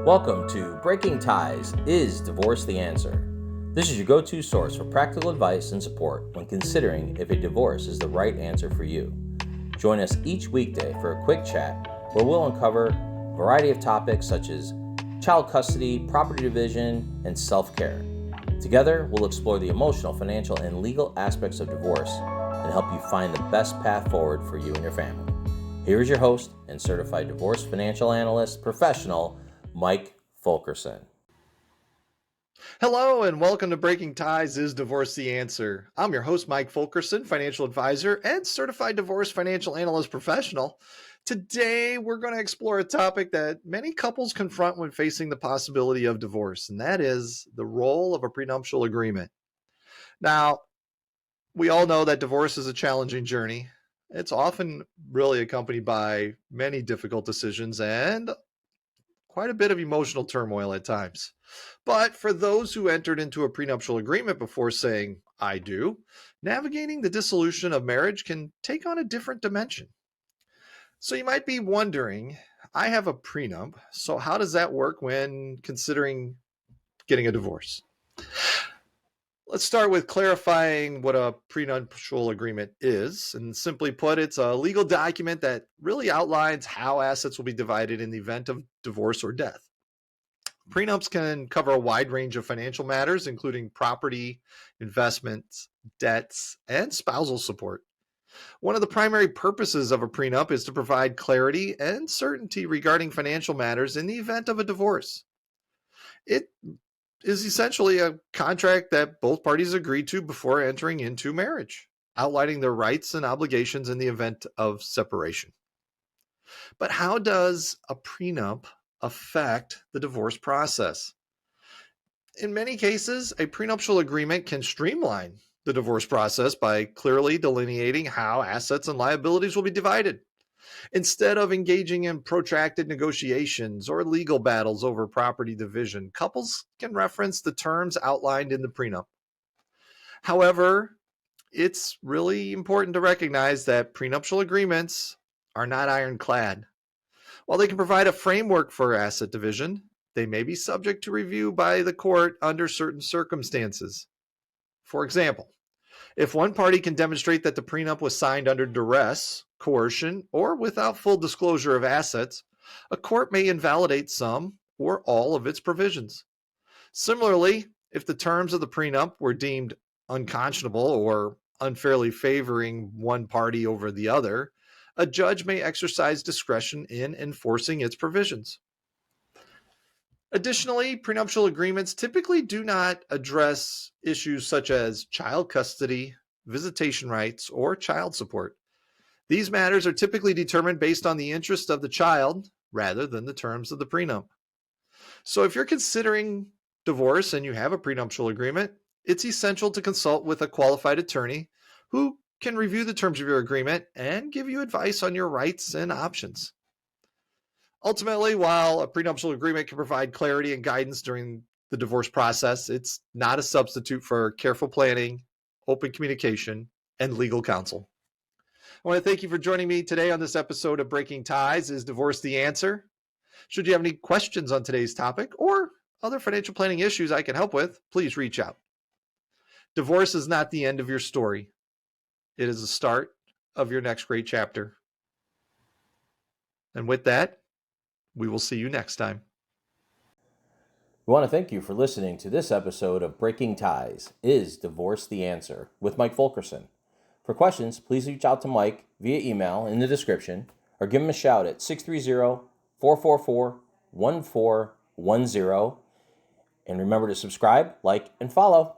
Welcome to Breaking Ties, Is Divorce the Answer? This is your go-to source for practical advice and support when considering if a divorce is the right answer for you. Join us each weekday for a quick chat where we'll uncover a variety of topics such as child custody, property division, and self-care. Together, we'll explore the emotional, financial, and legal aspects of divorce and help you find the best path forward for you and your family. Here is your host and Certified Divorce Financial Analyst Professional, Mike Fulkerson. Hello and welcome to Breaking Ties, Is Divorce the Answer? I'm your host, Mike Fulkerson, financial advisor and certified divorce financial analyst professional. Today, we're going to explore a topic that many couples confront when facing the possibility of divorce, and that is the role of a prenuptial agreement. Now, we all know that divorce is a challenging journey. It's often really accompanied by many difficult decisions and quite a bit of emotional turmoil at times. But for those who entered into a prenuptial agreement before saying, I do, navigating the dissolution of marriage can take on a different dimension. So you might be wondering, I have a prenup, so how does that work when considering getting a divorce? Let's start with clarifying what a prenuptial agreement is. And simply put, it's a legal document that really outlines how assets will be divided in the event of divorce or death. Prenups can cover a wide range of financial matters, including property, investments, debts, and spousal support. One of the primary purposes of a prenup is to provide clarity and certainty regarding financial matters in the event of a divorce. It is essentially a contract that both parties agree to before entering into marriage, outlining their rights and obligations in the event of separation. But how does a prenup affect the divorce process? In many cases, a prenuptial agreement can streamline the divorce process by clearly delineating how assets and liabilities will be divided. Instead of engaging in protracted negotiations or legal battles over property division, couples can reference the terms outlined in the prenup. However, it's really important to recognize that prenuptial agreements are not ironclad. While they can provide a framework for asset division, they may be subject to review by the court under certain circumstances. For example, if one party can demonstrate that the prenup was signed under duress, coercion, or without full disclosure of assets, a court may invalidate some or all of its provisions. Similarly, if the terms of the prenup were deemed unconscionable or unfairly favoring one party over the other, a judge may exercise discretion in enforcing its provisions. Additionally, prenuptial agreements typically do not address issues such as child custody, visitation rights, or child support. These matters are typically determined based on the interest of the child rather than the terms of the prenup. So if you're considering divorce and you have a prenuptial agreement, it's essential to consult with a qualified attorney who can review the terms of your agreement and give you advice on your rights and options. Ultimately, while a prenuptial agreement can provide clarity and guidance during the divorce process, it's not a substitute for careful planning, open communication, and legal counsel. I want to thank you for joining me today on this episode of Breaking Ties, Is Divorce the Answer? Should you have any questions on today's topic or other financial planning issues I can help with, please reach out. Divorce is not the end of your story. It is the start of your next great chapter. And with that, we will see you next time. We want to thank you for listening to this episode of Breaking Ties, Is Divorce the Answer? With Mike Fulkerson. For questions, please reach out to Mike via email in the description or give him a shout at 630-444-1410. And remember to subscribe, like, and follow.